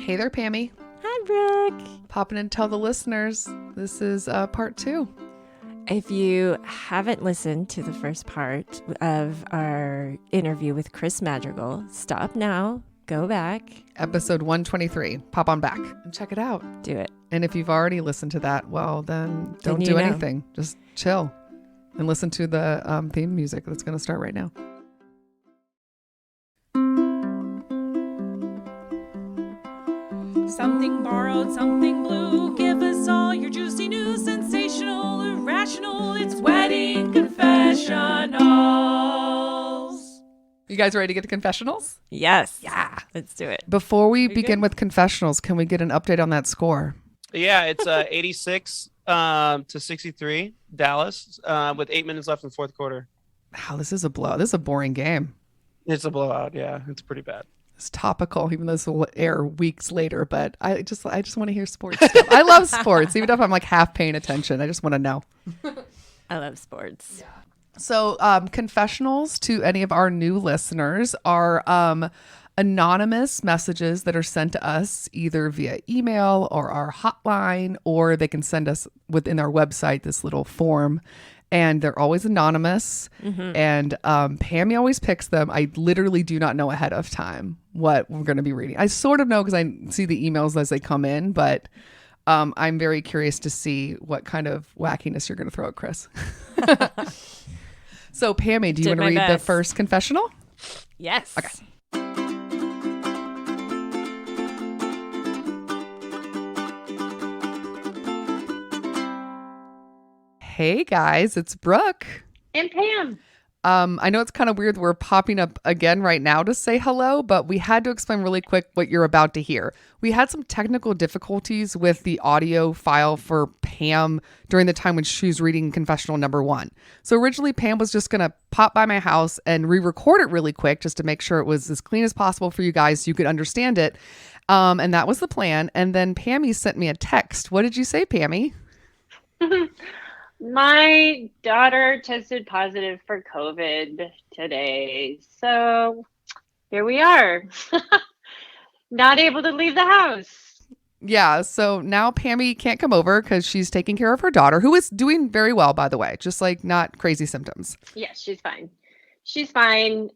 Hey there, Pammy. Hi, Brooke. Popping in to tell the listeners this is part 2. If you haven't listened to the first part of our interview with Chris Madrigal, stop now, go back. Episode 123. Pop on back and check it out. Do it. And if you've already listened to that, well, then don't do anything. Just chill and listen to the theme music that's going to start right now. Something borrowed, something blue. Give us all your juicy news, sensational, irrational. It's Wedding Confessionals. You guys ready to get to confessionals? Yes. Yeah. Let's do it. Before we begin with confessionals, can we get an update on that score? Yeah, it's 86 to 63, Dallas, with 8 minutes left in the fourth quarter. Wow, this is a blowout. This is a boring game. It's a blowout. Yeah, it's pretty bad. It's topical, even though this will air weeks later. But I just want to hear sports stuff. I love sports, even if I'm like half paying attention. I just want to know. I love sports. Yeah. So confessionals to any of our new listeners are anonymous messages that are sent to us either via email or our hotline, or they can send us within our website this little form. And they're always anonymous. Mm-hmm. And Pammy always picks them. I literally do not know ahead of time what we're going to be reading. I sort of know because I see the emails as they come in, but I'm very curious to see what kind of wackiness you're going to throw at Chris. So, Pammy, do you want to read the first confessional? Yes. Okay. Hey guys, it's Brooke. And Pam. I know it's kind of weird. We're popping up again right now to say hello, but we had to explain really quick what you're about to hear. We had some technical difficulties with the audio file for Pam during the time when she was reading confessional number 1. So originally Pam was just going to pop by my house and re-record it really quick just to make sure it was as clean as possible for you guys so you could understand it. And that was the plan. And then Pammy sent me a text. What did you say, Pammy? My daughter tested positive for COVID today. So here we are. Not able to leave the house. Yeah. So now Pammy can't come over because she's taking care of her daughter, who is doing very well, by the way, just like not crazy symptoms. Yes, she's fine. She's fine,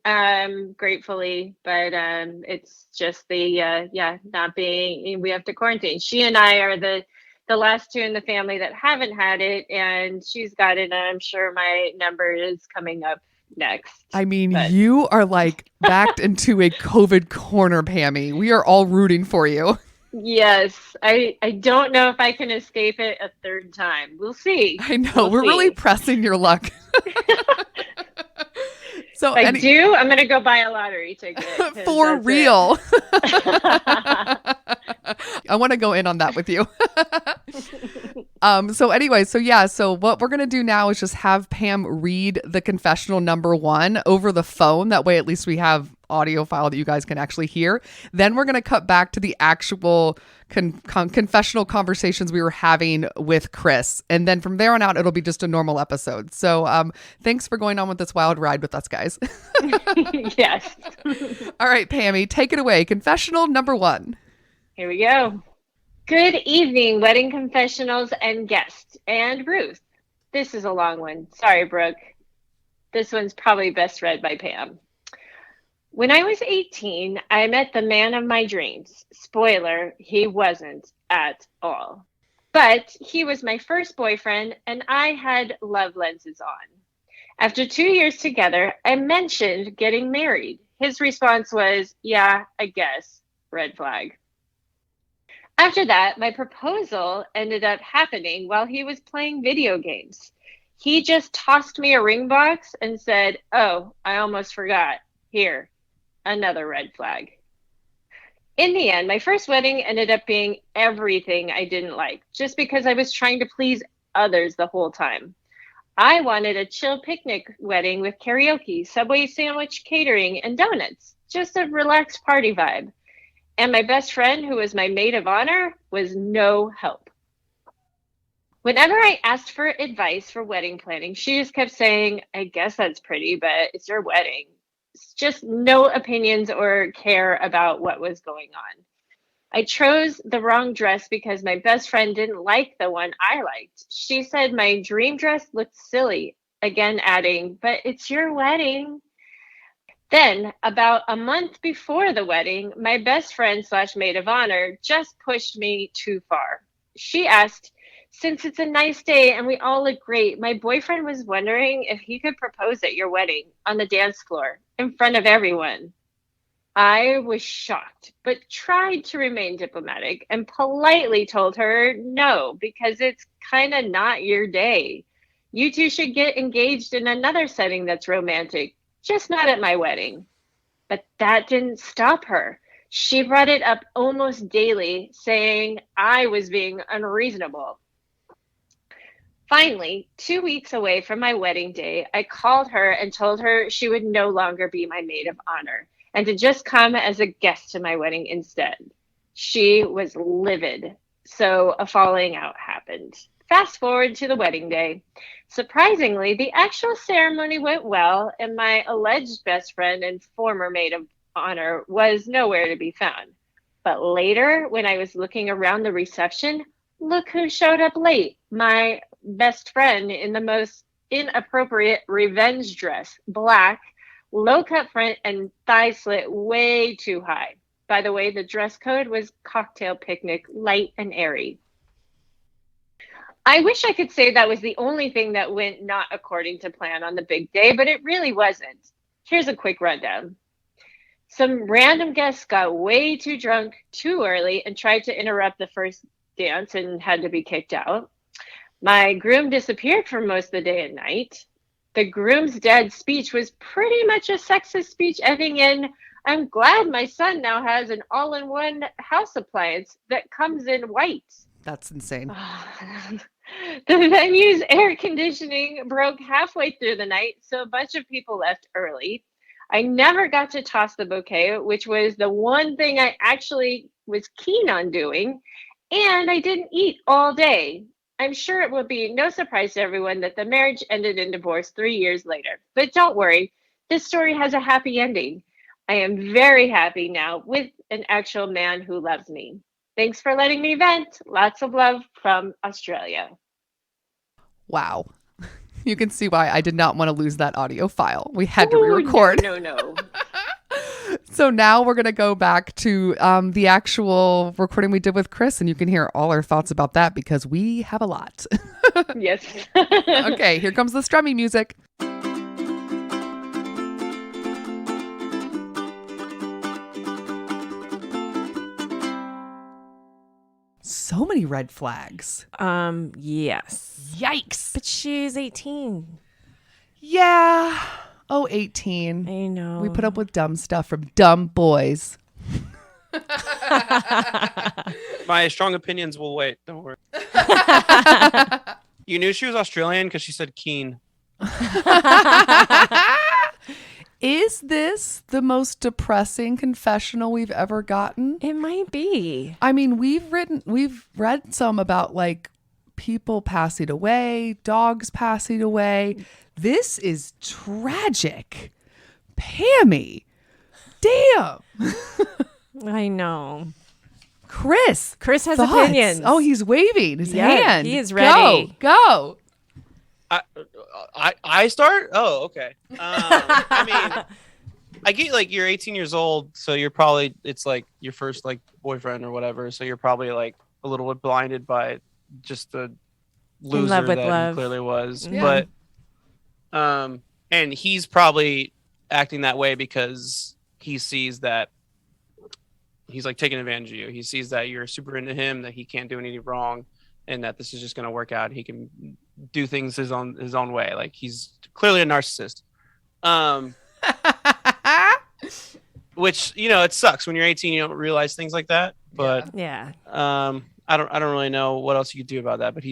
gratefully, but it's just the, not being, we have to quarantine. She and I are the last two in the family that haven't had it, and she's got it, and I'm sure my number is coming up next. I mean, you are like backed into a COVID corner, Pammy. We are all rooting for you. Yes. I don't know if I can escape it a third time. We'll see. I know. We're really pressing your luck. So if I do, I'm going to go buy a lottery ticket. For real. I want to go in on that with you. So what we're going to do now is just have Pam read the confessional number 1 over the phone. That way, at least we have audio file that you guys can actually hear. Then we're going to cut back to the actual confessional conversations we were having with Chris. And then from there on out, it'll be just a normal episode. So thanks for going on with this wild ride with us, guys. Yes. All right, Pammy, take it away. Confessional number 1. Here we go. Good evening, Wedding Confessionals and guests, and Ruth. This is a long one. Sorry, Brooke. This one's probably best read by Pam. When I was 18, I met the man of my dreams. Spoiler, he wasn't at all. But he was my first boyfriend, and I had love lenses on. After 2 years together, I mentioned getting married. His response was, yeah, I guess. Red flag. After that, my proposal ended up happening while he was playing video games. He just tossed me a ring box and said, oh, I almost forgot. Here, another red flag. In the end, my first wedding ended up being everything I didn't like, just because I was trying to please others the whole time. I wanted a chill picnic wedding with karaoke, Subway sandwich catering, and donuts. Just a relaxed party vibe. And my best friend, who was my maid of honor, was no help. Whenever I asked for advice for wedding planning, she just kept saying, I guess that's pretty, but it's your wedding. It's just no opinions or care about what was going on. I chose the wrong dress because my best friend didn't like the one I liked. She said my dream dress looked silly, again adding, but it's your wedding. Then, about a month before the wedding, my best friend slash maid of honor just pushed me too far. She asked, since it's a nice day and we all look great, my boyfriend was wondering if he could propose at your wedding on the dance floor in front of everyone. I was shocked, but tried to remain diplomatic and politely told her no, because it's kind of not your day. You two should get engaged in another setting that's romantic, just not at my wedding. But that didn't stop her. She brought it up almost daily, saying I was being unreasonable. Finally, 2 weeks away from my wedding day, I called her and told her she would no longer be my maid of honor and to just come as a guest to my wedding instead. She was livid, so a falling out happened. Fast forward to the wedding day. Surprisingly, the actual ceremony went well, and my alleged best friend and former maid of honor was nowhere to be found. But later, when I was looking around the reception, look who showed up late. My best friend in the most inappropriate revenge dress, black, low cut front and thigh slit way too high. By the way, the dress code was cocktail picnic, light and airy. I wish I could say that was the only thing that went not according to plan on the big day, but it really wasn't. Here's a quick rundown. Some random guests got way too drunk too early and tried to interrupt the first dance and had to be kicked out. My groom disappeared for most of the day and night. The groom's dad's speech was pretty much a sexist speech ending in, I'm glad my son now has an all-in-one house appliance that comes in white. That's insane. The venue's air conditioning broke halfway through the night, so a bunch of people left early. I never got to toss the bouquet, which was the one thing I actually was keen on doing, and I didn't eat all day. I'm sure it will be no surprise to everyone that the marriage ended in divorce 3 years later. But don't worry, this story has a happy ending. I am very happy now with an actual man who loves me. Thanks for letting me vent. Lots of love from Australia. Wow. You can see why I did not want to lose that audio file. We had to re-record. No. So now we're going to go back to the actual recording we did with Chris, and you can hear all our thoughts about that because we have a lot. Yes. Okay, here comes the strumming music. So many red flags. Yes. Yikes. But she's 18. Yeah. Oh, 18. I know. We put up with dumb stuff from dumb boys. My strong opinions will wait. Don't worry. You knew she was Australian because she said keen. Is this the most depressing confessional we've ever gotten? It might be. I mean, we've read some about like people passing away, dogs passing away. This is tragic. Pammy. Damn. I know. Chris has thoughts? opinions. Oh, he's waving his hand. He is ready. Go. I start? Oh, okay. I mean, I get like you're 18 years old, so you're probably it's like your first like boyfriend or whatever. So you're probably like a little bit blinded by just the loser that he clearly was. Yeah. But and he's probably acting that way because he sees that he's like taking advantage of you. He sees that you're super into him, that he can't do anything wrong, and that this is just going to work out. He can do things his own way. Like he's clearly a narcissist. Which, you know, it sucks when you're 18, you don't realize things like that. But yeah. I don't really know what else you could do about that. But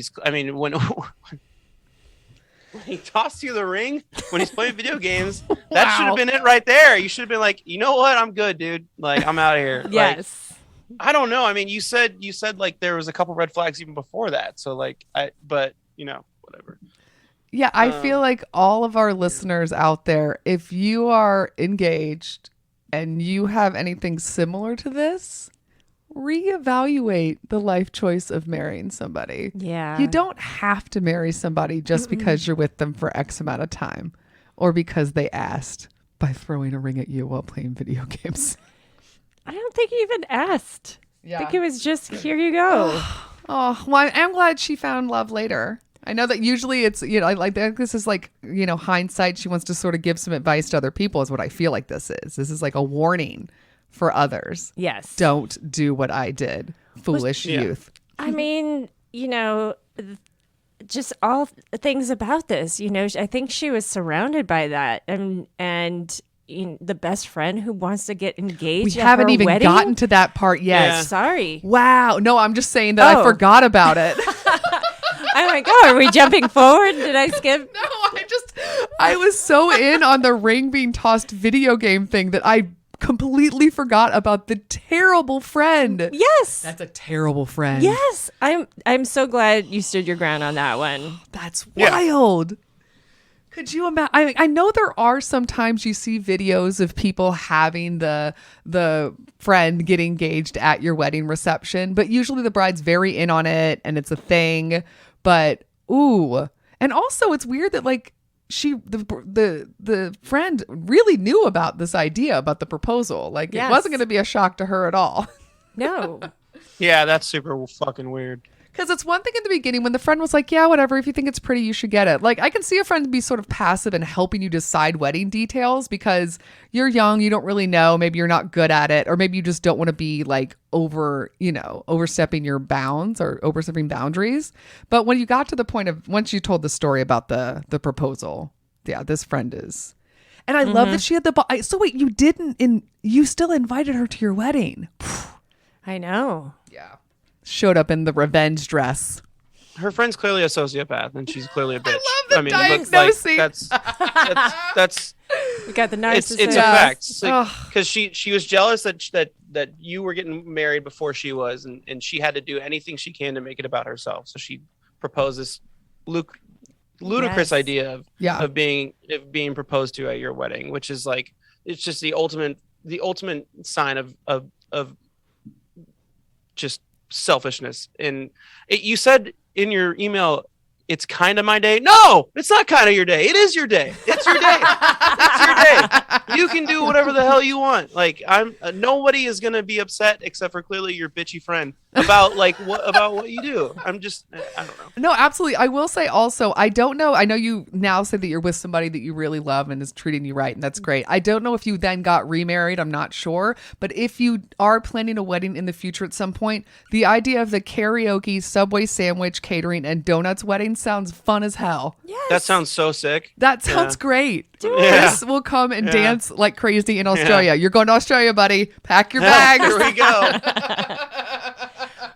when he tossed you the ring when he's playing video games, that should have been it right there. You should have been like, you know what? I'm good, dude. Like, I'm out of here. Yes. Like, I don't know. I mean, you said like there was a couple red flags even before that. So like, but you know, whatever. Yeah, I feel like all of our listeners out there, if you are engaged and you have anything similar to this, reevaluate the life choice of marrying somebody. Yeah. You don't have to marry somebody just because you're with them for X amount of time or because they asked by throwing a ring at you while playing video games. I don't think he even asked. Yeah. I think it was just, here you go. Oh, well, I'm glad she found love later. I know that usually it's, you know, like this is like, you know, hindsight. She wants to sort of give some advice to other people is what I feel like this is. This is like a warning for others. Yes. Don't do what I did. Foolish youth. I mean, you know, just all things about this, you know, I think she was surrounded by that. And you know, the best friend who wants to get engaged. We haven't even gotten to that part yet. Yeah. Sorry. Wow. No, I'm just saying that I forgot about it. Oh my God, are we jumping forward? Did I skip? No, I was so in on the ring being tossed video game thing that I completely forgot about the terrible friend. Yes. That's a terrible friend. Yes. I'm so glad you stood your ground on that one. That's wild. Could you imagine? I know there are sometimes you see videos of people having the friend get engaged at your wedding reception, but usually the bride's very in on it and it's a thing. But ooh, and also it's weird that like the friend really knew about this idea about the proposal. Like it wasn't going to be a shock to her at all. No. Yeah, that's super fucking weird. Because it's one thing in the beginning when the friend was like, yeah, whatever. If you think it's pretty, you should get it. Like, I can see a friend be sort of passive and helping you decide wedding details because you're young. You don't really know. Maybe you're not good at it. Or maybe you just don't want to be like overstepping your bounds or overstepping boundaries. But when you got to the point of once you told the story about the proposal, yeah, this friend is. And I love that she had so wait, you still invited her to your wedding. I know. Yeah. Showed up in the revenge dress. Her friend's clearly a sociopath, and she's clearly a bitch. I love the diagnosing. That's We got the narcissist. it's a fact. Because she was jealous that you were getting married before she was, and she had to do anything she can to make it about herself. So she proposed this ludicrous idea of being proposed to at your wedding, which is like it's just the ultimate sign of just selfishness. And you said in your email, it's kind of my day. No, it's not kind of your day. It is your day. It's your day. It's your day. You can do whatever the hell you want. Like nobody is going to be upset except for clearly your bitchy friend about what you do. I don't know. No, absolutely. I will say also, I don't know. I know you now say that you're with somebody that you really love and is treating you right. And that's great. I don't know if you then got remarried. I'm not sure. But if you are planning a wedding in the future at some point, the idea of the karaoke, Subway sandwich, catering, and donuts wedding sounds fun as hell. Yes. That sounds so sick. That sounds great. Yeah. Chris will come and dance like crazy in Australia. You're going to Australia, buddy. Pack your bags. Here we go.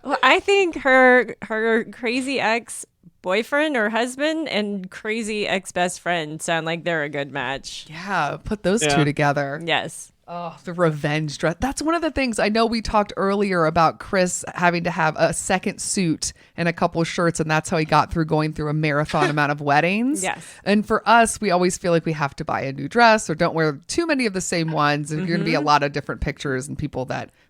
Well, I think her crazy ex-boyfriend or husband and crazy ex-best friend sound like they're a good match. Yeah, put those two together. Yes. Oh, the revenge dress. That's one of the things. I know we talked earlier about Chris having to have a second suit and a couple of shirts, and that's how he got through going through a marathon amount of weddings. Yes. And for us, we always feel like we have to buy a new dress or don't wear too many of the same ones. And you're going to be a lot of different pictures and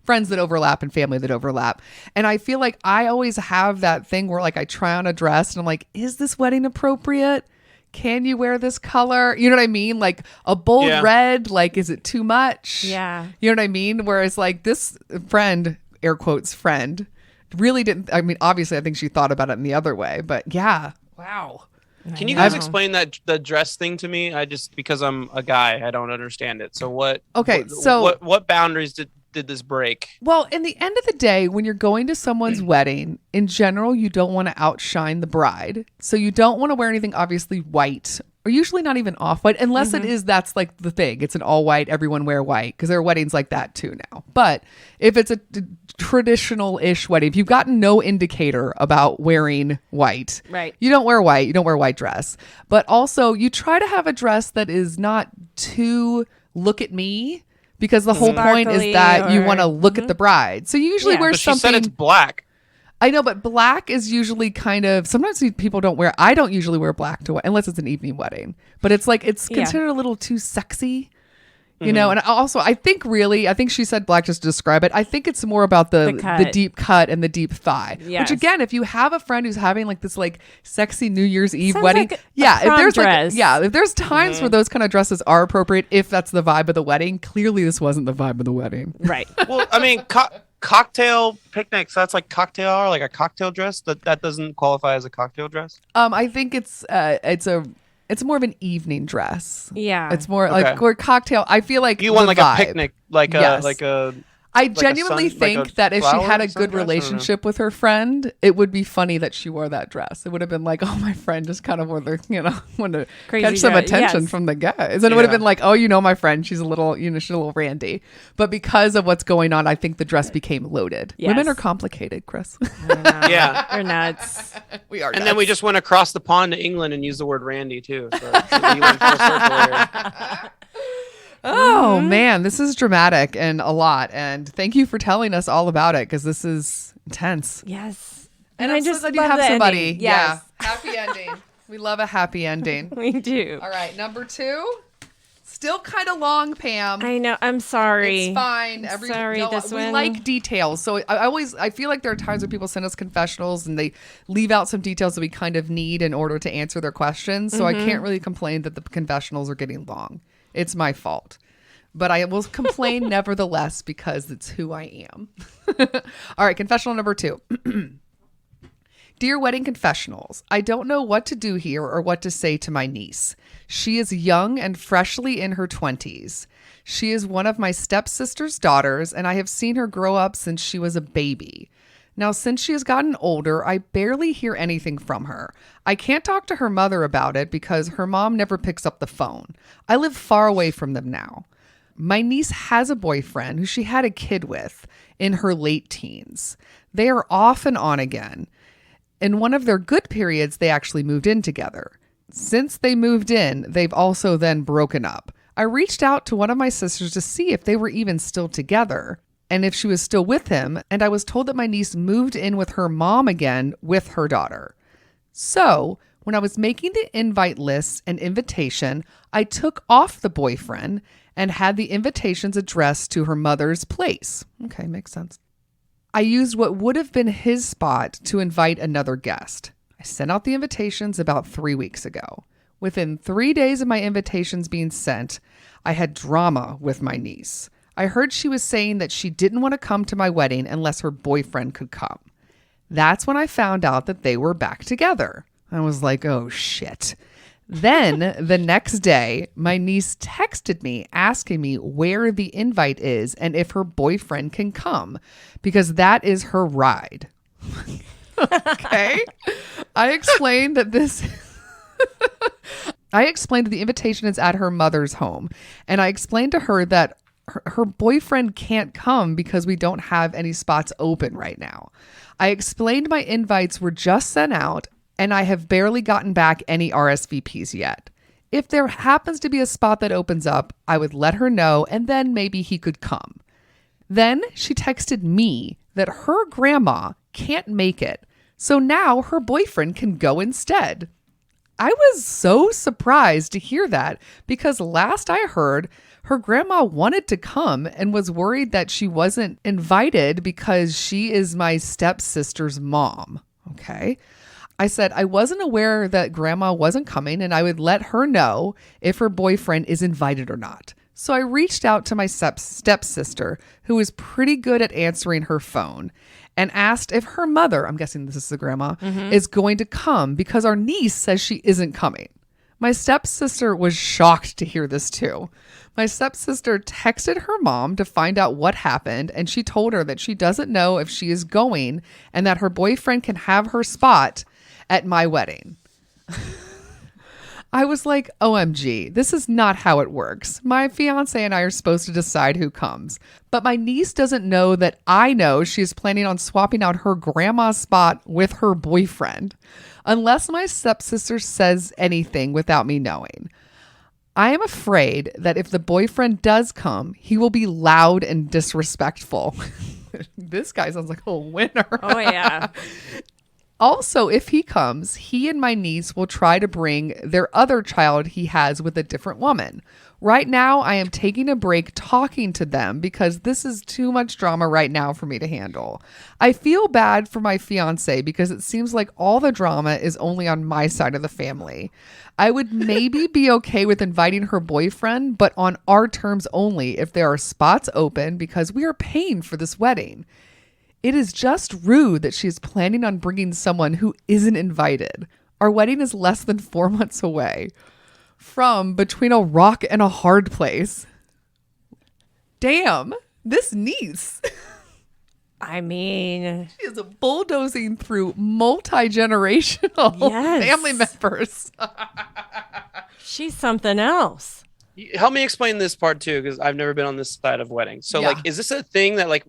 friends that overlap and family that overlap. And I feel like I always have that thing where like I try on a dress and I'm like, is this wedding appropriate? Can you wear this color? You know what I mean? Like a bold red, like, is it too much? Yeah. You know what I mean? Whereas like this friend, air quotes friend, really didn't. I mean, obviously I think she thought about it in the other way, but yeah. Wow. Can you guys explain the dress thing to me? Because I'm a guy, I don't understand it. So what boundaries did this break? Well, in the end of the day, when you're going to someone's wedding, in general, you don't want to outshine the bride. So you don't want to wear anything obviously white or usually not even off-white, unless it is, that's like the thing. It's an all white, everyone wear white, because there are weddings like that too now. But if it's a traditional-ish wedding, if you've gotten no indicator about wearing white, right, you don't wear white, you don't wear a white dress. But also you try to have a dress that is not too look at me, because the whole point is that you want to look at the bride. So you usually wear something. She said it's black. I know, but black is usually kind of, sometimes people don't wear, I don't usually wear black to unless it's an evening wedding, but it's like, it's considered a little too sexy. You know, and also I think she said black just to describe it. I think it's more about the deep cut and the deep thigh. Yes. Which again, if you have a friend who's having like this like sexy New Year's Eve Sounds wedding, like if there's dress. if there's times where those kind of dresses are appropriate, if that's the vibe of the wedding, clearly this wasn't the vibe of the wedding. Right. Well, I mean, cocktail picnics, that's like cocktail hour, like a cocktail dress. That doesn't qualify as a cocktail dress. I think it's more of an evening dress. Yeah. It's more like or cocktail. I feel like you want like vibe. a picnic, like a. I genuinely think that if she had a good relationship with her friend, it would be funny that she wore that dress. It would have been like, oh, my friend just kind of wore the, wanted to Crazy catch some dress. attention Yes. from the guys. And it would have been like, oh, my friend, she's a little, she's a little randy. But because of what's going on, I think the dress became loaded. Yes. Women are complicated, Chris. Yeah. We're nuts. We are. And then we just went across the pond to England and used the word randy too. So you went full circle here. Oh man, this is dramatic and a lot. And thank you for telling us all about it because this is intense. Yes. And I I'm just so glad you love have the somebody. ending. Yeah, Yes. happy ending. We love a happy ending. We do. All right, number 2. Still kind of long, Pam. I know. I'm sorry. It's fine. This we one. like details. So I feel like there are times when people send us confessionals and they leave out some details that we kind of need in order to answer their questions. So I can't really complain that the confessionals are getting long. It's my fault. But I will complain nevertheless because it's who I am. All right, confessional number 2. Dear Wedding Confessionals, I don't know what to do here or what to say to my niece. She is young and freshly in her 20s. She is one of my stepsister's daughters, and I have seen her grow up since she was a baby. Now, since she has gotten older, I barely hear anything from her. I can't talk to her mother about it because her mom never picks up the phone. I live far away from them now. My niece has a boyfriend who she had a kid with in her late teens. They are off and on again. In one of their good periods, they actually moved in together. Since they moved in, they've also then broken up. I reached out to one of my sisters to see if they were even still together and if she was still with him, and I was told that my niece moved in with her mom again with her daughter. So, when I was making the invite list and invitation, I took off the boyfriend and had the invitations addressed to her mother's place. Okay, makes sense. I used what would have been his spot to invite another guest. I sent out the invitations about 3 weeks ago. Within 3 days of my invitations being sent, I had drama with my niece. I heard she was saying that she didn't want to come to my wedding unless her boyfriend could come. That's when I found out that they were back together. I was like, oh shit. Then the next day, my niece texted me asking me where the invite is and if her boyfriend can come because that is her ride. Okay. I explained that the invitation is at her mother's home. And I explained to her that her boyfriend can't come because we don't have any spots open right now. I explained my invites were just sent out and I have barely gotten back any RSVPs yet. If there happens to be a spot that opens up, I would let her know and then maybe he could come. Then she texted me that her grandma can't make it, so now her boyfriend can go instead. I was so surprised to hear that because last I heard, her grandma wanted to come and was worried that she wasn't invited because she is my stepsister's mom. Okay. I said I wasn't aware that grandma wasn't coming and I would let her know if her boyfriend is invited or not. So I reached out to my stepsister, who is pretty good at answering her phone, and asked if her mother, I'm guessing this is the grandma, is going to come because our niece says she isn't coming. My stepsister was shocked to hear this too. My stepsister texted her mom to find out what happened, and she told her that she doesn't know if she is going and that her boyfriend can have her spot at my wedding. I was like, OMG, this is not how it works. My fiance and I are supposed to decide who comes. But my niece doesn't know that I know she's planning on swapping out her grandma's spot with her boyfriend, unless my stepsister says anything without me knowing. I am afraid that if the boyfriend does come, he will be loud and disrespectful. This guy sounds like a winner. Oh, yeah. Also, if he comes, he and my niece will try to bring their other child he has with a different woman. Right now, I am taking a break talking to them because this is too much drama right now for me to handle. I feel bad for my fiance because it seems like all the drama is only on my side of the family. I would maybe be okay with inviting her boyfriend, but on our terms only if there are spots open because we are paying for this wedding. It is just rude that she is planning on bringing someone who isn't invited. Our wedding is less than 4 months away. From between a rock and a hard place. Damn, this niece. I mean, She is bulldozing through multi-generational Yes. family members. she's something else. Help me explain this part too, because I've never been on this side of weddings. So Yeah. like, is this a thing that like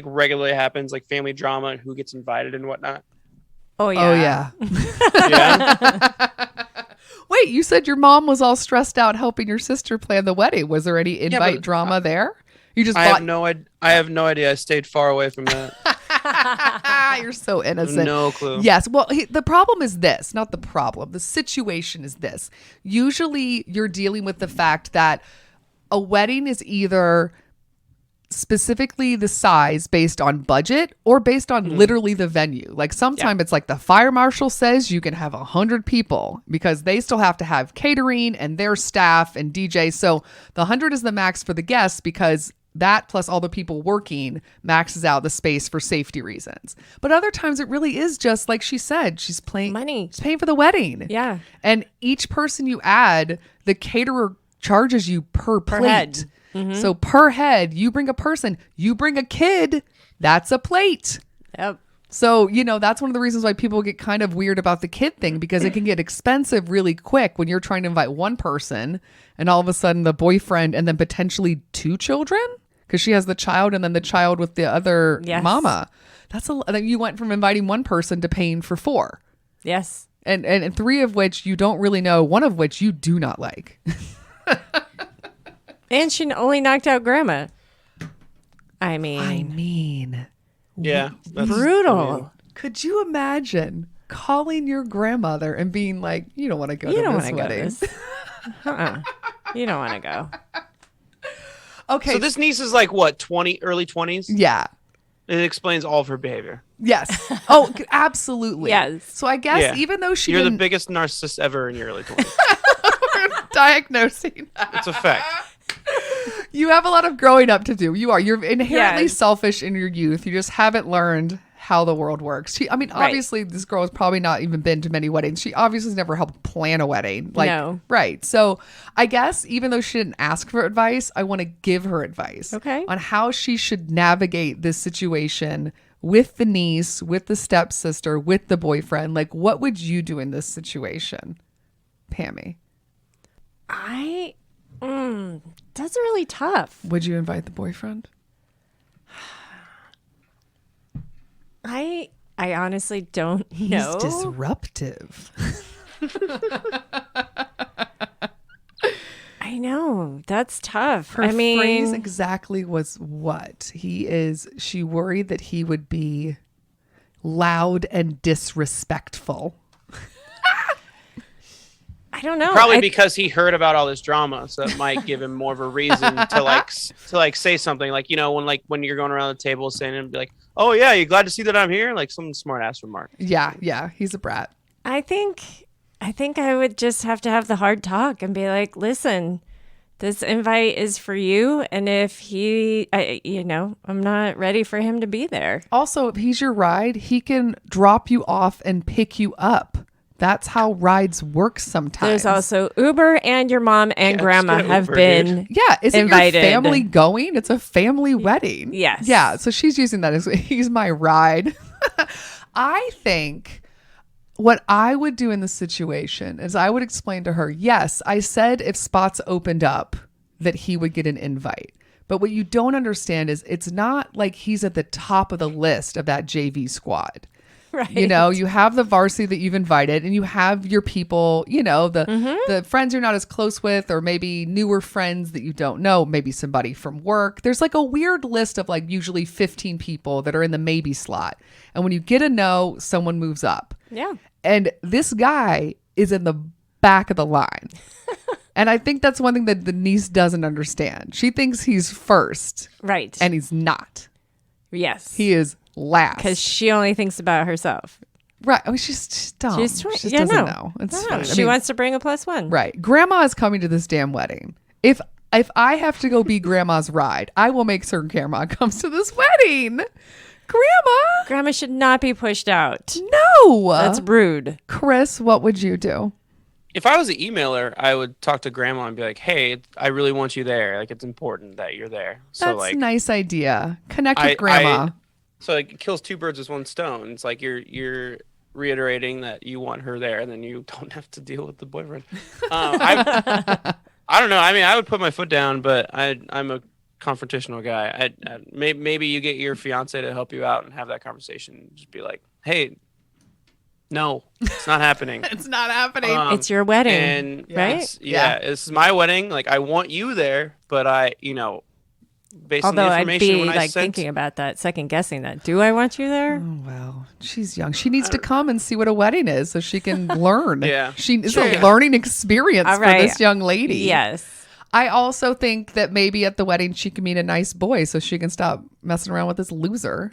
regularly happens, like family drama and who gets invited and whatnot? Oh yeah. Oh, yeah. Yeah. Wait, you said your mom was all stressed out helping your sister plan the wedding. Was there any invite but drama there? You just I bought... have no idea. I stayed far away from that. You're so innocent. No clue. Yes. Well, the problem is this, not the problem. The situation is this. Usually you're dealing with the fact that a wedding is either specifically the size based on budget or based on literally the venue. Like sometimes it's like the fire marshal says you can have 100 people because they still have to have catering and their staff and DJ. So the 100 is the max for the guests because that plus all the people working maxes out the space for safety reasons. But other times it really is just like she said, she's paying Money. She's paying for the wedding. Yeah. And each person you add, the caterer charges you per plate. head. So per head, you bring a person, you bring a kid, that's a plate. Yep. So, you know, that's one of the reasons why people get kind of weird about the kid thing because it can get expensive really quick when you're trying to invite one person and all of a sudden the boyfriend and then potentially 2 children because she has the child and then the child with the other Yes. mama. That's you went from inviting one person to paying for 4. Yes. And 3 of which you don't really know, one of which you do not like. And she only knocked out grandma. I mean, Yeah. That's brutal. Could you imagine calling your grandmother and being like, you don't want to go You to don't this want to go to wedding? this. You don't want to go. Okay. So this niece is like what, 20, early 20s? Yeah. It explains all of her behavior. Yes. Oh, absolutely. Yes. So I guess Yeah. even though she You're the didn't biggest narcissist ever in your early 20s. diagnosing, It's a fact. you have a lot of growing up to do. You're inherently Yes. selfish in your youth. You just haven't learned how the world works. Right. Obviously this girl has probably not even been to many weddings. She obviously has never helped plan a wedding. No. Right. So I guess even though she didn't ask for advice, I want to give her advice Okay. on how she should navigate this situation with the niece, with the stepsister, with the boyfriend. Like, what would you do in this situation, Pammy? That's really tough. Would you invite the boyfriend? I honestly don't know. He's disruptive. I know. That's tough. Her phrase exactly was what? She worried that he would be loud and disrespectful. I don't know. Probably because he heard about all this drama, so that might give him more of a reason to say something like, you know, when you're going around the table saying and be like, "Oh yeah, you glad to see that I'm here?" Like some smart ass remark. Yeah, he's a brat. I think I would just have to have the hard talk and be like, listen, this invite is for you. And if I'm not ready for him to be there. Also, if he's your ride, he can drop you off and pick you up. That's how rides work sometimes. There's also Uber, and your mom and grandma just get have Uber, been dude. Yeah, isn't invited. your family going? It's a family wedding. Yes. Yeah, so she's using that as he's my ride. I think what I would do in this situation is I would explain to her, yes, I said if spots opened up that he would get an invite. But what you don't understand is it's not like he's at the top of the list of that JV squad. Right. You know, you have the varsity that you've invited, and you have your people, you know, the friends you're not as close with, or maybe newer friends that you don't know, maybe somebody from work. There's like a weird list of like usually 15 people that are in the maybe slot. And when you get a no, someone moves up. Yeah. And this guy is in the back of the line. And I think that's one thing that the niece doesn't understand. She thinks he's first. Right. And he's not. Yes. He is last. Because she only thinks about herself. Right. I mean, she's dumb. She's she just doesn't know. It's fine. She wants to bring a +1. Right. Grandma is coming to this damn wedding. If I have to go be grandma's ride, I will make certain grandma comes to this wedding. Grandma should not be pushed out. No. That's rude. Chris, what would you do? If I was an emailer, I would talk to grandma and be like, hey, I really want you there. Like, it's important that you're there. So, That's like, a nice idea. Connect with grandma. So like, it kills two birds with one stone. It's like you're reiterating that you want her there, and then you don't have to deal with the boyfriend. I don't know. I mean, I would put my foot down, but I'm a confrontational guy. Maybe you get your fiance to help you out and have that conversation. Just be like, hey, no, it's not happening. It's not happening. It's your wedding, and right? This is my wedding. Like, I want you there, but based on the Although I'd information be when I like sent, thinking about that, second guessing that. Do I want you there? Oh, well, she's young. She needs to come and see what a wedding is so she can learn. Yeah. It's a learning experience for this young lady. Yes. I also think that maybe at the wedding she can meet a nice boy so she can stop messing around with this loser.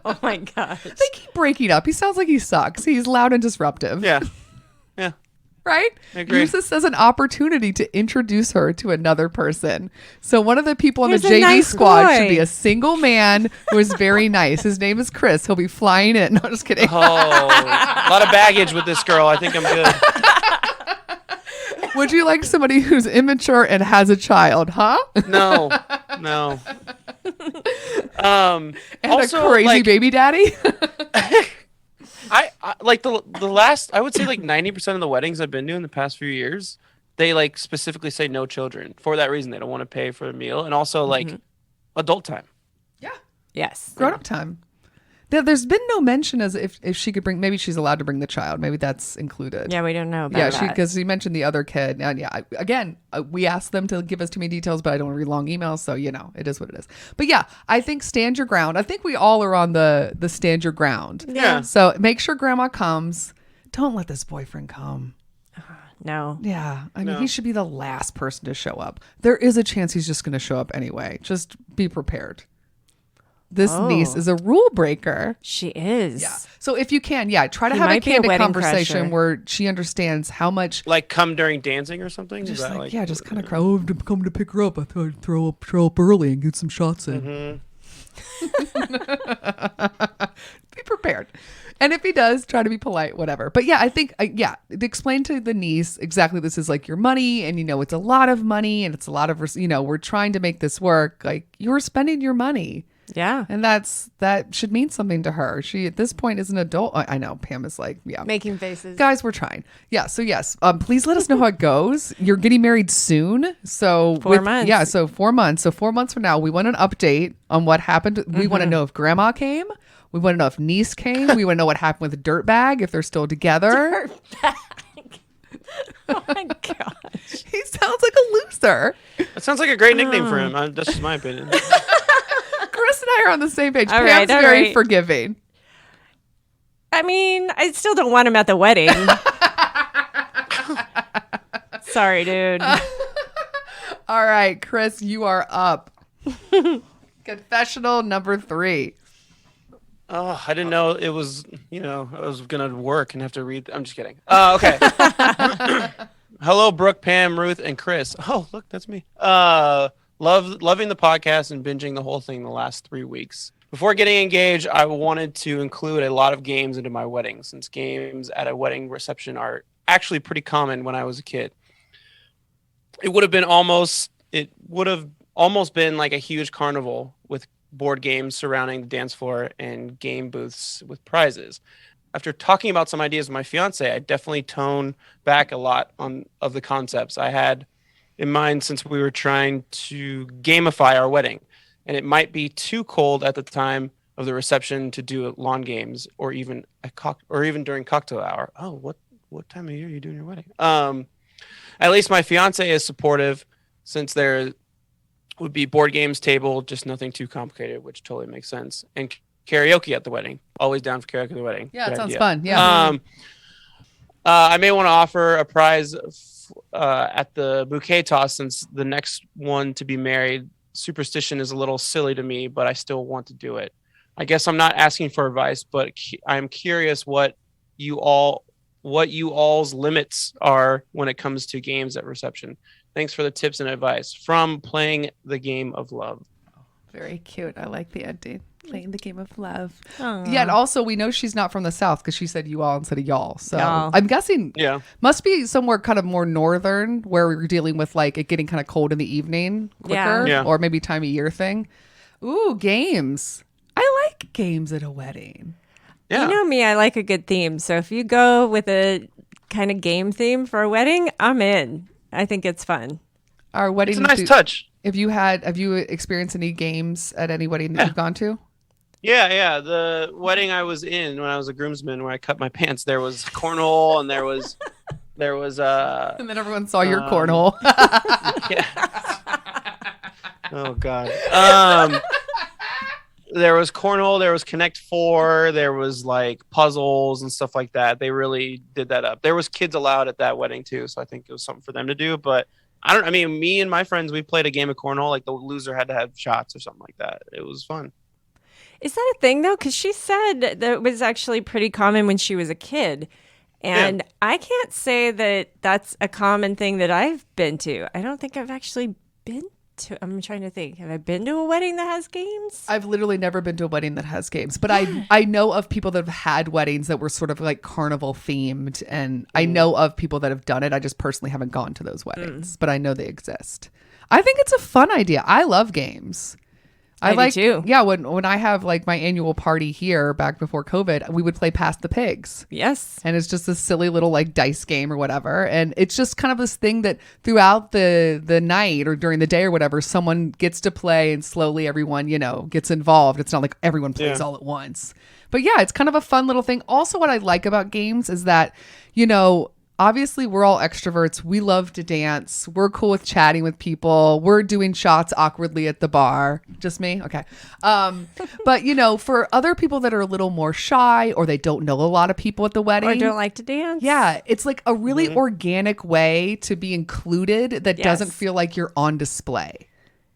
Oh my gosh. They keep breaking up. He sounds like he sucks. He's loud and disruptive. yeah. Right? I agree. Use this as an opportunity to introduce her to another person. So one of the people on Here's the a JV nice squad boy. should be a single man who is very nice. His name is Chris. He'll be flying in. No, just kidding. Oh, a lot of baggage with this girl. I think I'm good. Would you like somebody who's immature and has a child, huh? No. And Also, a crazy like, baby daddy? I like the last, I would say like 90% of the weddings I've been to in the past few years, they like specifically say no children for that reason. They don't want to pay for a meal, and also like adult time. Yeah. Yes. Grown up time. There's been no mention as if she could bring, maybe she's allowed to bring the child. Maybe that's included. Yeah, we don't know about that. Because you mentioned the other kid. And we asked them to give us too many details, but I don't want to read long emails. So, it is what it is. But yeah, I think stand your ground. I think we all are on the stand your ground. Yeah. So make sure grandma comes. Don't let this boyfriend come. No. Yeah. I mean, No. he should be the last person to show up. There is a chance he's just going to show up anyway. Just be prepared. This niece is a rule breaker. She is. Yeah. So if you can, try to He have a might be a candid wedding conversation crusher. where she understands how much. Like come during dancing or something. Just Is that like, just kind of cry. Oh, I'm coming to pick her up. I thought I'd show up early and get some shots in. Be prepared. And if he does, try to be polite, whatever. But yeah, I think, explain to the niece exactly this is like your money, and it's a lot of money, and it's a lot of, we're trying to make this work. Like, you're spending your money. Yeah. And that should mean something to her. She at this point is an adult. I know Pam is like, Making faces. guys, we're trying. Yeah. So yes, please let us know how it goes. You're getting married soon. So 4 months. Yeah. So 4 months. So 4 months from now, we want an update on what happened. We want to know if grandma came. We want to know if niece came. We want to know what happened with Dirtbag, if they're still together. Oh my gosh. He sounds like a loser. That sounds like a great nickname for him. That's just my opinion. Chris and I are on the same page. All Pam's right, very forgiving. I mean, I still don't want him at the wedding. Sorry, dude. All right, Chris, you are up. Confessional number 3. Oh, I didn't know it was, I was going to work and have to read. I'm just kidding. Okay. Hello, Brooke, Pam, Ruth, and Chris. Oh, look, that's me. Loving the podcast and binging the whole thing the last 3 weeks. Before getting engaged, I wanted to include a lot of games into my wedding, since games at a wedding reception are actually pretty common when I was a kid. It would have almost been like a huge carnival with board games surrounding the dance floor and game booths with prizes. After talking about some ideas with my fiance, I definitely toned back a lot of the concepts I had in mind, since we were trying to gamify our wedding, and it might be too cold at the time of the reception to do lawn games or even during cocktail hour. Oh, what time of year are you doing your wedding? At least my fiance is supportive, since there would be board games, table, just nothing too complicated, which totally makes sense. And karaoke at the wedding. Always down for karaoke at the wedding. Yeah, Good it sounds idea. fun. Yeah. I may want to offer a prize at the bouquet toss, since the next one to be married, superstition is a little silly to me, but I still want to do it. I guess I'm not asking for advice, but I'm curious what you all's limits are when it comes to games at reception. Thanks for the tips and advice. From Playing the Game of Love. Very cute. I like the ending. Playing the game of love. Aww. Yeah, and also we know she's not from the South because she said you all instead of y'all. So Y'all. I'm guessing must be somewhere kind of more northern where we're dealing with like it getting kind of cold in the evening quicker, Yeah. or maybe time of year thing. Ooh, games. I like games at a wedding. Yeah. You know me, I like a good theme. So if you go with a kind of game theme for a wedding, I'm in. I think it's fun. Our wedding. It's a nice touch. Have you experienced any games at any wedding that you've gone to? Yeah. The wedding I was in when I was a groomsman, where I cut my pants, there was cornhole and there was And then everyone saw your cornhole. yeah. Oh God. There was cornhole, there was Connect 4, there was like puzzles and stuff like that. They really did that up. There was kids allowed at that wedding too, so I think it was something for them to do. But me and my friends, we played a game of cornhole. Like the loser had to have shots or something like that. It was fun. Is that a thing though? Because she said that it was actually pretty common when she was a kid. And I can't say that that's a common thing that I've been to. I don't think I've actually been to. I'm trying to think. Have I been to a wedding that has games? I've literally never been to a wedding that has games, but I know of people that have had weddings that were sort of like carnival themed, and I know of people that have done it. I just personally haven't gone to those weddings, but I know they exist. I think it's a fun idea. I love games. I like do too. Yeah, when I have like my annual party here back before COVID, we would play Pass the Pigs. Yes. And it's just a silly little like dice game or whatever. And it's just kind of this thing that throughout the night or during the day or whatever, someone gets to play and slowly everyone, gets involved. It's not like everyone plays all at once. But yeah, it's kind of a fun little thing. Also, what I like about games is that, obviously we're all extroverts. We love to dance. We're cool with chatting with people. We're doing shots awkwardly at the bar. Just me? Okay. But for other people that are a little more shy or they don't know a lot of people at the wedding. Or don't like to dance. Yeah. It's like a really organic way to be included that doesn't feel like you're on display.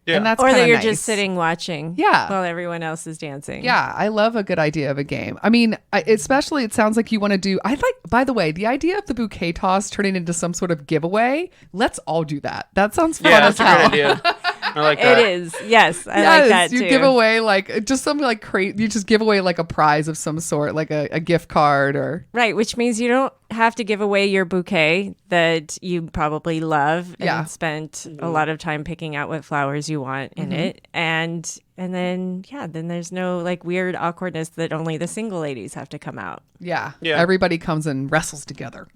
Yeah. And that's Or that kinda you're nice. just sitting watching. Yeah. While everyone else is dancing. Yeah, I love a good idea of a game. I mean, especially it sounds like you want to do. By the way, the idea of the bouquet toss turning into some sort of giveaway. Let's all do that. That sounds fun Yeah, as that's a hell. good idea. I like that. It is. Yes. I like that too. You give away like just something like crazy. You just give away like a prize of some sort, like a gift card or. Right, which means you don't have to give away your bouquet that you probably love and spent a lot of time picking out what flowers you want in it. And then there's no like weird awkwardness that only the single ladies have to come out. Yeah. Yeah. Everybody comes and wrestles together.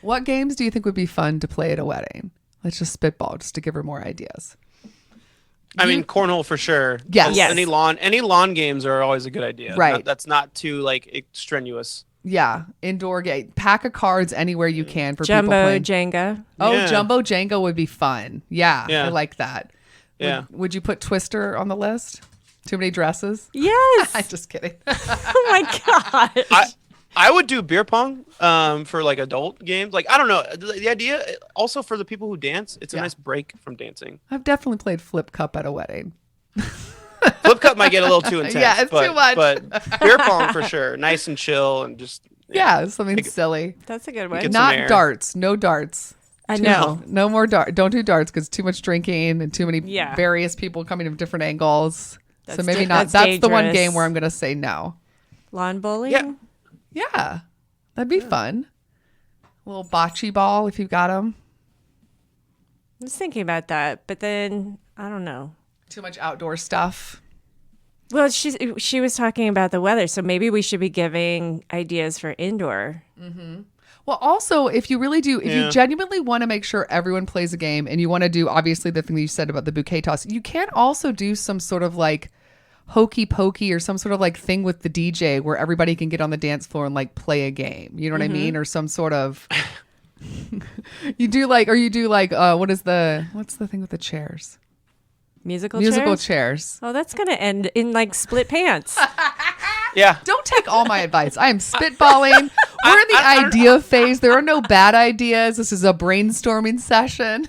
What games do you think would be fun to play at a wedding? Let's just spitball just to give her more ideas. I mean, cornhole for sure. Yes. Yes. Any lawn games are always a good idea. Right. That's not too like strenuous. Yeah, indoor game. Pack of cards anywhere you can for people Jumbo playing. Jenga. Oh, Yeah. Jumbo Jenga would be fun. Yeah, Yeah. I like that. Yeah. Would you put Twister on the list? Too many dresses? Yes. I'm just kidding. Oh my gosh. I would do beer pong for like adult games. Like, I don't know. The idea also for the people who dance, it's a nice break from dancing. I've definitely played Flip Cup at a wedding. Flip cup might get a little too intense. Yeah, it's too much. But beer pong for sure. Nice and chill and just. Yeah, something silly. That's a good one. Get some Not air. darts. No darts. I know. No more darts. Don't do darts because too much drinking and too many Yeah. various people coming from different angles. So That's maybe da- not. that's That's the one dangerous. game where I'm going to say no. Lawn bowling? Yeah. Yeah, that'd be fun. A little bocce ball if you got them. I was thinking about that, but then I don't know. Too much outdoor stuff. Well, she was talking about the weather, so maybe we should be giving ideas for indoor. Well, also, if you really do, if Yeah. you genuinely want to make sure everyone plays a game and you want to do, obviously, the thing that you said about the bouquet toss, you can also do some sort of like hokey pokey or some sort of like thing with the DJ where everybody can get on the dance floor and like play a game. You know what I mean? Or some sort of, what's the thing with the chairs? Musical chairs. Oh, that's going to end in like split pants. Yeah. Don't take all my advice. I am spitballing. We're in the idea phase. There are no bad ideas. This is a brainstorming session.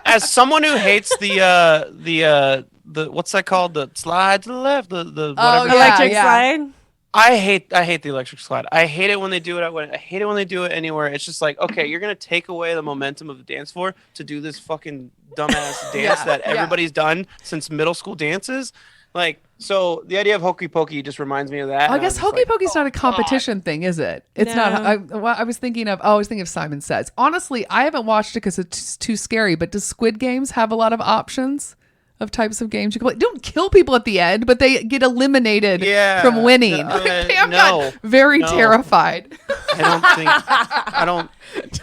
As someone who hates the what's that called? The slide to the left, the whatever. yeah. Electric slide. I hate the electric slide. I hate it when they do it. I hate it when they do it anywhere. It's just like, okay, you're gonna take away the momentum of the dance floor to do this fucking dumbass dance that everybody's done since middle school dances. Like, so the idea of hokey pokey just reminds me of that. I guess hokey pokey's not a competition thing, is it? It's No. not. I was thinking of Simon Says. Honestly, I haven't watched it because it's too scary. But does Squid Games have a lot of options of types of games you can play? Don't kill people at the end, but they get eliminated from winning. Pam got very terrified. I don't.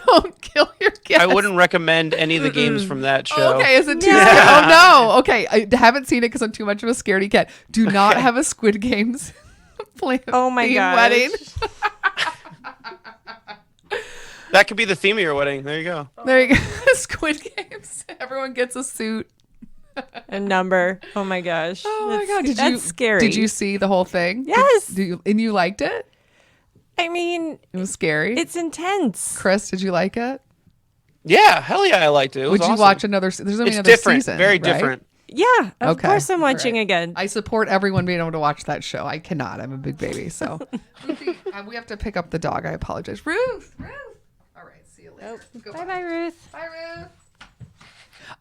Don't kill your kids. I wouldn't recommend any of the games from that show. Okay, is it too scary? Oh no. Okay, I haven't seen it because I'm too much of a scaredy cat. Do not have a Squid Games plan. Oh my gosh. Wedding. That could be the theme of your wedding. There you go. There you go. Squid Games. Everyone gets a suit. A number. Oh my gosh. Oh my god! That's scary. Did you see the whole thing? Yes. And you liked it? I mean, It was scary. it's intense. Chris, did you like it? Yeah, hell yeah, I liked it. It was Would you awesome. watch another? There's only It's another different, season. very right? different. Yeah, of Okay. course I'm All watching right. again. I support everyone being able to watch that show. I cannot. I'm a big baby, so we have to pick up the dog. I apologize. Ruth. All right. See you later. Bye bye, Ruth. Bye, Ruth.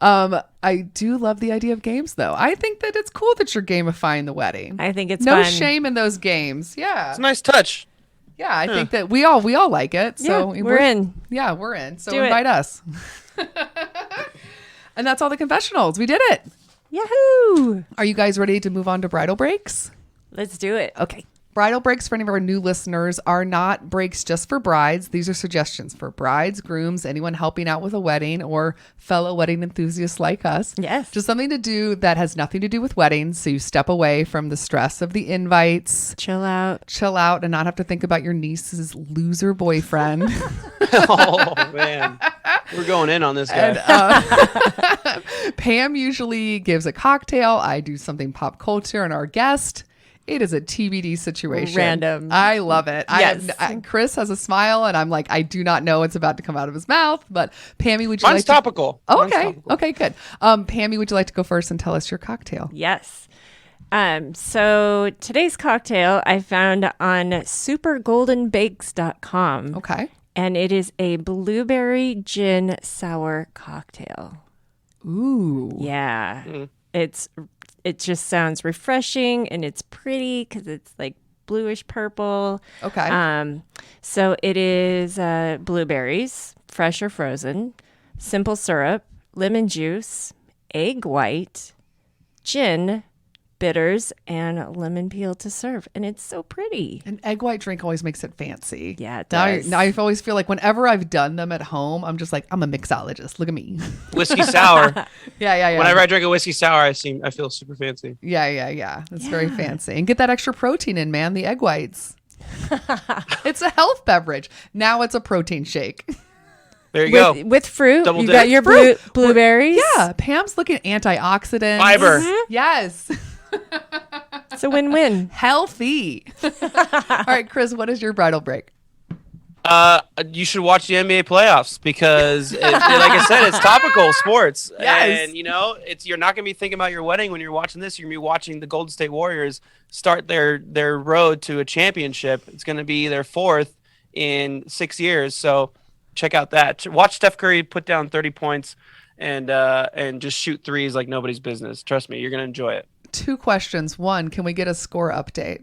I do love the idea of games, though. I think that it's cool that you're gamifying the wedding. I think it's no fun. shame in those games. Yeah, It's a nice touch. yeah. I think that we all like it. So Yeah, we're in. Yeah, we're in. So Do it. invite us. And that's all the confessionals. We did it. Yahoo! Are you guys ready to move on to bridal breaks? Let's do it. Okay. Bridal breaks, for any of our new listeners, are not breaks just for brides. These are suggestions for brides, grooms, anyone helping out with a wedding, or fellow wedding enthusiasts like us. Yes. Just something to do that has nothing to do with weddings. So you step away from the stress of the invites, Chill out. and not have to think about your niece's loser boyfriend. Oh man, we're going in on this guy. And, Pam usually gives a cocktail. I do something pop culture, and our guest, it is a TBD situation. Random. I love it. Yes. Chris has a smile, and I'm like, I do not know what's about to come out of his mouth. But Pammy, would you Mine's like to? topical. Oh, Mine's okay. topical. Okay, good. Pammy, would you like to go first and tell us your cocktail? Yes. So today's cocktail I found on supergoldenbakes.com. Okay. And it is a blueberry gin sour cocktail. Ooh. Yeah. It just sounds refreshing and it's pretty because it's like bluish purple. Okay. So it is blueberries, fresh or frozen, simple syrup, lemon juice, egg white, gin, bitters, and lemon peel to serve. And it's so pretty. An egg white drink always makes it fancy. Yeah, it Now, does. now I always feel like whenever I've done them at home, I'm just like, I'm a mixologist. Look at me. Whiskey sour. Yeah. Whenever I drink a whiskey sour, I feel super fancy. Yeah. It's very fancy. And get that extra protein in, man. The egg whites. It's a health beverage. Now it's a protein shake. There you go. With fruit. Double You dip. got your blueberries. Yeah. Pam's looking at antioxidants. Fiber. Yes. It's a win-win. Healthy. All right, Chris, what is your bridal break? You should watch the NBA playoffs because, like I said, it's topical sports. Yes. And, you're not going to be thinking about your wedding when you're watching this. You're going to be watching the Golden State Warriors start their road to a championship. It's going to be their fourth in 6 years. So check out that. Watch Steph Curry put down 30 points and just shoot threes like nobody's business. Trust me, you're going to enjoy it. 2 questions. 1, can we get a score update?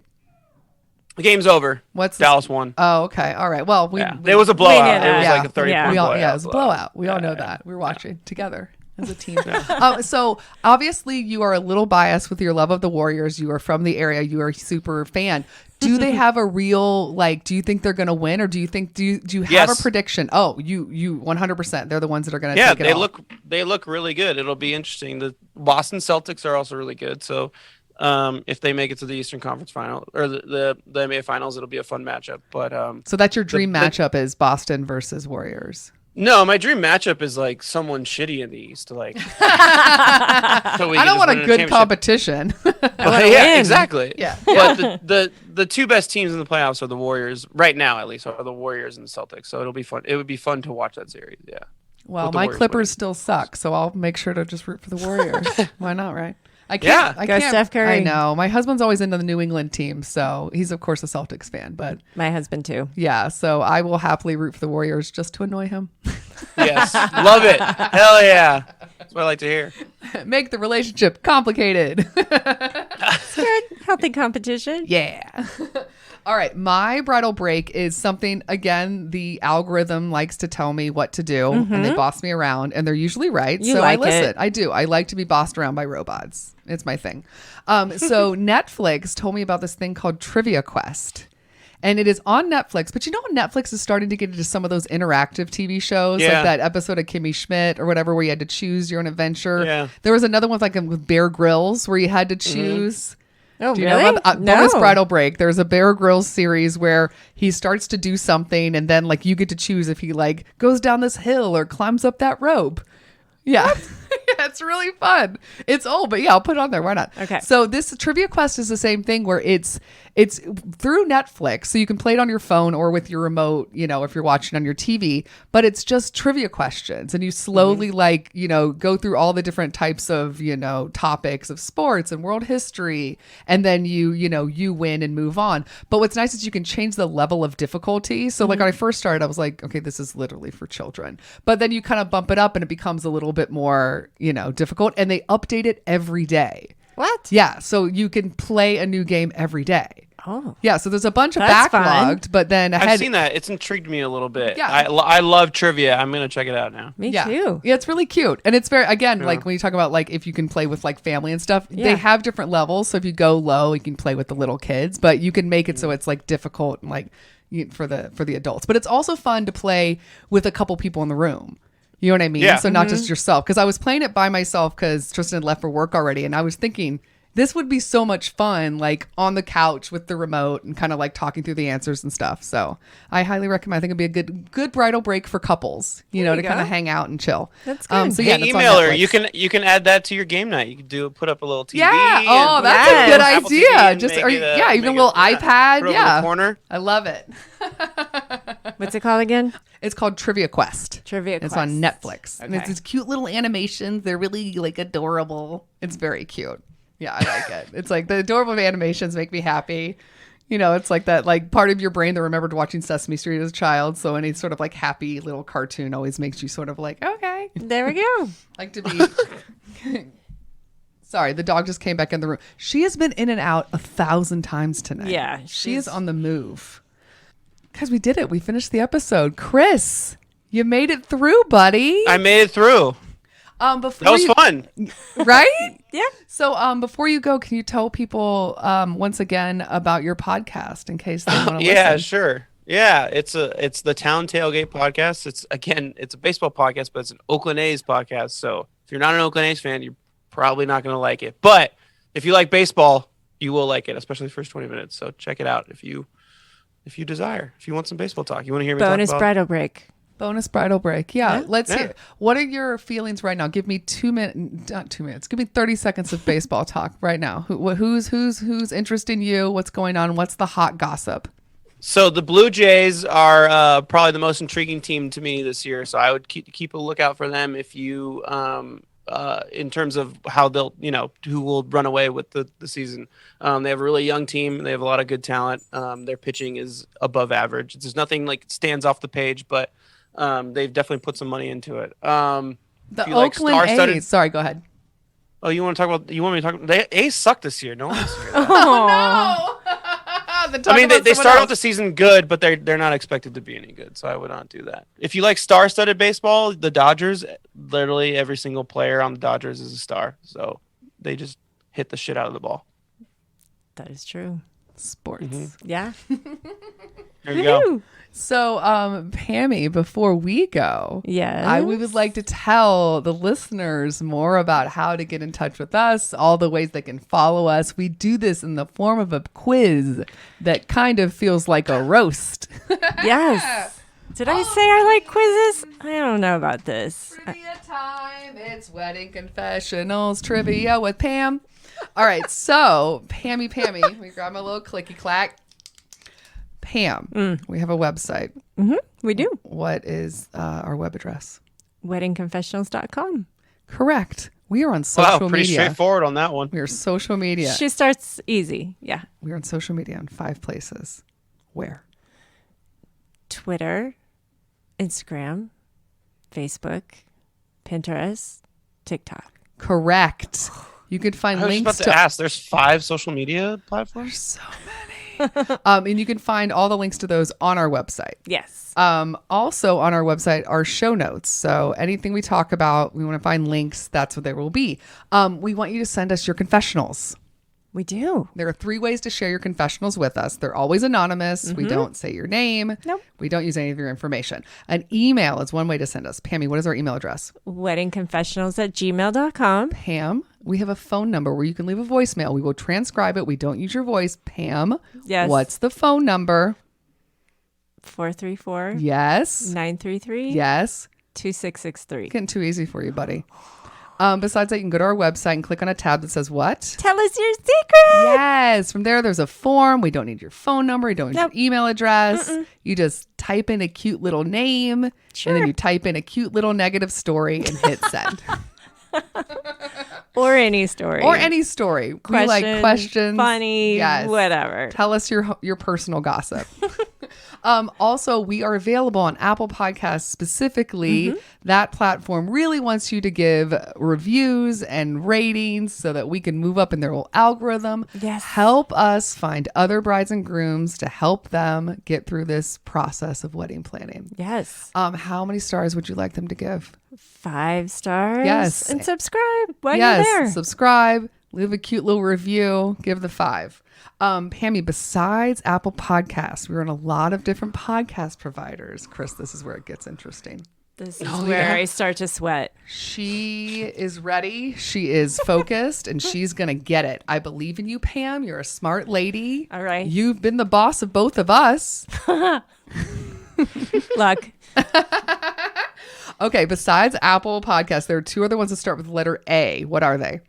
The game's over. What's the- Dallas won. Oh, okay. All right. Well, It was a blowout. knew It that. was like a 30 Yeah. point we all, blowout. yeah, it was a blowout. We all know that. We were watching together as a team. Yeah. So obviously you are a little biased with your love of the Warriors. You are from the area. You are a super fan. do they have a real, like, do you think they're going to win, or do you have Yes. a prediction? Oh, you 100%. They're the ones that are going to Yeah, take it all. they look really good. It'll be interesting. The Boston Celtics are also really good. So if they make it to the Eastern Conference Final or the NBA Finals, it'll be a fun matchup. But So that's your dream matchup is Boston versus Warriors. no, my dream matchup is like someone shitty in the East. Like, so I don't want a good competition. Yeah, exactly. Yeah. But the two best teams in the playoffs are the Warriors right now, at least, are the Warriors and the Celtics. So it'll be fun. It would be fun to watch that series. Yeah. Well, With the my Warriors Clippers winning. still suck, so I'll make sure to just root for the Warriors. Why not, right? I Yeah. can't. I Go can't. Steph Curry. I know. My husband's always into the New England team, so he's of course a Celtics fan. But My husband too. yeah, so I will happily root for the Warriors just to annoy him. Yes. Love it. Hell yeah. That's what I like to hear. Make the relationship complicated. Good, healthy competition. Yeah. All right. My bridal break is something, again, the algorithm likes to tell me what to do and they boss me around, and they're usually right. You so like I listen. it. I do. I like to be bossed around by robots. It's my thing. So Netflix told me about this thing called Trivia Quest. And it is on Netflix, but you know Netflix is starting to get into some of those interactive TV shows, Yeah. like that episode of Kimmy Schmidt or whatever, where you had to choose your own adventure. Yeah. There was another one with Bear Grylls where you had to choose. Oh, Do you really? know about Bonus No. Bridal Break? There's a Bear Grylls series where he starts to do something, and then like you get to choose if he like goes down this hill or climbs up that rope. Yeah. Yeah, it's really fun. It's old, but yeah, I'll put it on there. Why not? Okay. So this Trivia Quest is the same thing where it's through Netflix, so you can play it on your phone or with your remote, you know, if you're watching on your TV, but it's just trivia questions, and you slowly like, you know, go through all the different types of, you know, topics of sports and world history, and then you win and move on. But what's nice is you can change the level of difficulty. So like when I first started, I was like, okay, this is literally for children. But then you kind of bump it up and it becomes a little bit more, you know, difficult, and they update it every day. What? Yeah, so you can play a new game every day. Oh. Yeah, so there's a bunch of That's backlogged, fun. but then I've ahead. seen that. It's intrigued me a little bit. Yeah. I love trivia. I'm going to check it out now. Me Yeah. too. Yeah, it's really cute. And it's very, again, like when you talk about like if you can play with like family and stuff, Yeah. they have different levels. So if you go low, you can play with the little kids, but you can make it so it's like difficult and like for the adults. But it's also fun to play with a couple people in the room. You know what I mean? Yeah. So not just yourself. Because I was playing it by myself because Tristan had left for work already. And I was thinking, this would be so much fun, like on the couch with the remote and kind of like talking through the answers and stuff. So I highly recommend. I think it'd be a good bridal break for couples, you know, There to you kind go. of hang out and chill. That's good. So yeah, Hey, that's on email her. Netflix. You can add that to your game night. You can put up a little TV. Yeah. and Oh, put that's it a on good Apple TV idea. and Just make or, it a- yeah, even a make little it- yeah, iPad. put it over Yeah. the corner. I love it. What's it called again? It's called Trivia Quest. Trivia It's Quest. on Netflix. And it's Okay. these cute little animations. They're really like adorable. It's very cute. Yeah, I like it. It's like the adorable animations make me happy. You know, it's like that like part of your brain that remembered watching Sesame Street as a child. So any sort of like happy little cartoon always makes you sort of like, okay. There we go. Like to be Sorry, the dog just came back in the room. She has been in and out 1,000 times tonight. Yeah, She is she's- on the move. Guys, we did it. We finished the episode. Chris, you made it through, buddy. I made it through. Before That was you, fun. right? Yeah. So, before you go, can you tell people once again about your podcast in case they want to Yeah, listen? sure. Yeah, it's the Town Tailgate Podcast. It's a baseball podcast, but it's an Oakland A's podcast. So if you're not an Oakland A's fan, you're probably not going to like it. But if you like baseball, you will like it, especially the first 20 minutes. So check it out if you desire. If you want some baseball talk, you want to hear me Bonus talk about bridal break. Bonus bridal break. Yeah, Yeah. let's Yeah. hear. What are your feelings right now? Give me 2 minutes, not 2 minutes. Give me 30 seconds of baseball talk right now. Who's interesting you? What's going on? What's the hot gossip? So the Blue Jays are probably the most intriguing team to me this year. So I would keep a lookout for them if you in terms of how they'll, who will run away with the season. They have a really young team. They have a lot of good talent. Their pitching is above average. There's nothing like stands off the page, but they've definitely put some money into it. The if you like Oakland star-studded- A's. Sorry, go ahead. Oh, you want me to talk about the A's suck this year? No one wants to hear that. Oh no! I mean, they start off the season good, but they're not expected to be any good, so I would not do that. If you like star-studded baseball, the Dodgers, literally every single player on the Dodgers is a star, so they just hit the shit out of the ball. That is true. Sports. Yeah. There you go. Woo-hoo. So, Pammy, before we go, Yes. we would like to tell the listeners more about how to get in touch with us, all the ways they can follow us. We do this in the form of a quiz that kind of feels like a roast. Yes. Did I say I like quizzes? I don't know about this. Trivia time. It's Wedding Confessionals trivia with Pam. All right. So, Pammy, we grab my little clicky clack. Pam, we have a website. We do. What is our web address? Weddingconfessionals.com. Correct. We are on social Wow, pretty media. straightforward on that one. We are social media. She starts easy. Yeah. We are on social media in 5 places. Where? Twitter, Instagram, Facebook, Pinterest, TikTok. Correct. You can find I was links just about to ask. There's 5 social media platforms. so many. And you can find all the links to those on our website. Yes. Also on our website are show notes. So anything we talk about, we want to find links. That's what there will be. We want you to send us your confessionals. We do. There are 3 ways to share your confessionals with us. They're always anonymous. We don't say your name. Nope. We don't use any of your information. An email is one way to send us. Pammy, what is our email address? Weddingconfessionals@gmail.com. Pam, we have a phone number where you can leave a voicemail. We will transcribe it. We don't use your voice. Pam, Yes. what's the phone number? 434 Yes. 933 Yes. 2663. Getting too easy for you, buddy. Besides that, you can go to our website and click on a tab that says what? Tell us your secret. Yes. From there, there's a form. We don't need your phone number. We don't need Nope. your email address. You just type in a cute little name. Sure. And then you type in a cute little negative story and hit send. Or any story. Or any story. We like questions. Funny. Yes. Whatever. Tell us your personal gossip. Also, we are available on Apple Podcasts specifically. That platform really wants you to give reviews and ratings so that we can move up in their little algorithm. Yes. Help us find other brides and grooms to help them get through this process of wedding planning. Yes. How many stars would you like them to give? 5 stars. Yes. And subscribe while Yes, you're there. subscribe, leave a cute little review, give the 5. Pammy, besides Apple Podcasts, we're in a lot of different podcast providers. Chris, this is where it gets interesting. This is where I start to sweat. She is ready. She is focused and she's going to get it. I believe in you, Pam. You're a smart lady. All right. You've been the boss of both of us. Luck. Okay. Besides Apple Podcasts, there are 2 other ones that start with the letter A. What are they?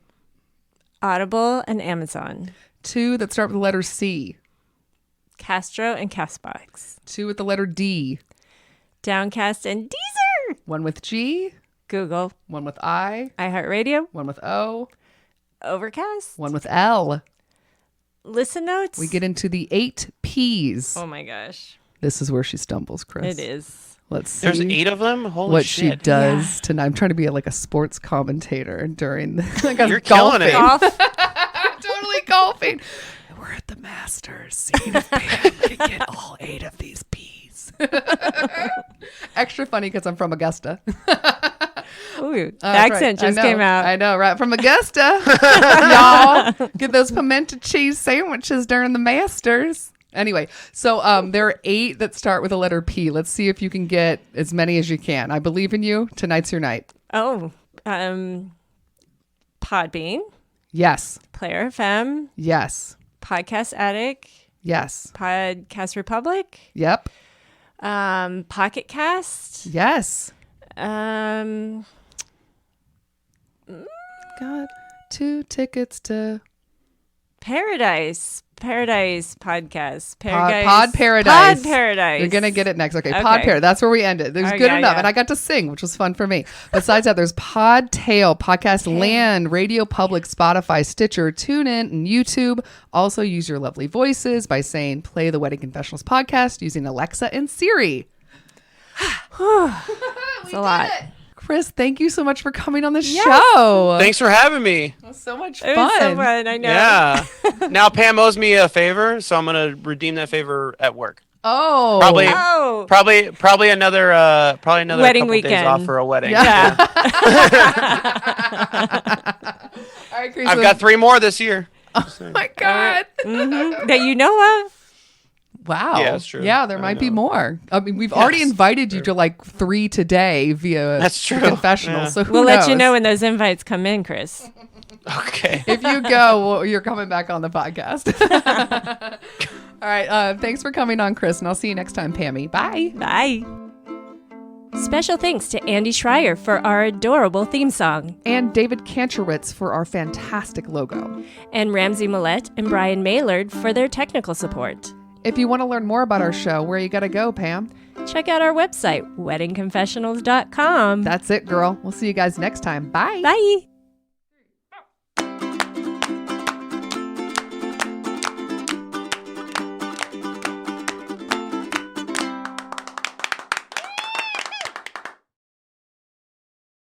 Audible and Amazon. 2 that start with the letter C. Castro and Castbox. 2 with the letter D. Downcast and Deezer. 1 with G. Google. 1 with I. iHeartRadio. 1 with O. Overcast. 1 with L. Listen notes. We get into the 8 P's. Oh my gosh. This is where she stumbles, Chris. It is. Let's see There's 8 of them. Holy what shit! she does tonight. I'm trying to be like a sports commentator during the like You're killing it. Golf. totally golfing. We're at the Masters. Seeing if Pam can get all 8 of these P's. Extra funny because I'm from Augusta. Ooh, the That's accent right. just I know. came out. I know, right? From Augusta. Y'all get those pimento cheese sandwiches during the Masters. Anyway, so there are 8 that start with the letter P. Let's see if you can get as many as you can. I believe in you. Tonight's your night. Oh, Podbean, Yes. Player FM, Yes. Podcast Addict, Yes. Podcast Republic, Yep. Pocket Cast, Yes. um, Got 2 tickets to Paradise Podcast, Pod Paradise. Pod Paradise. You're going to get it next. Okay, Okay. Pod Paradise. That's where we end it. There's Oh, good yeah, enough. yeah. And I got to sing, which was fun for me. Besides that, there's Pod Tail, Podcast Land, Radio Public, Spotify, Stitcher, TuneIn, and YouTube. Also use your lovely voices by saying play the Wedding Confessionals podcast using Alexa and Siri. It's a lot. Chris, thank you so much for coming on the show. Thanks for having me. It was so much It fun. was so fun. I know. Yeah. Now Pam owes me a favor, so I'm gonna redeem that favor at work. Oh. Probably, Oh. probably another Wedding couple weekend. days off for a wedding. Yeah. All right, Chris. I've got 3 more this year. Oh my God. That you know of? Wow. Yeah, that's true. Yeah, there I might be know. more. I mean, we've already invited you to like 3 today via That's true. Confessional. Yeah. So who We'll let you knows? know when those invites come in, Chris. Okay. If you go, well, you're coming back on the podcast. All right. Thanks for coming on, Chris, and I'll see you next time, Pammy. Bye. Bye. Special thanks to Andy Schreier for our adorable theme song, And David Kantrowitz for our fantastic logo. and Ramsey Millette and Brian Maylard for their technical support. If you want to learn more about our show, where you got to go, Pam? Check out our website, weddingconfessionals.com. That's it, girl. We'll see you guys next time. Bye. Bye.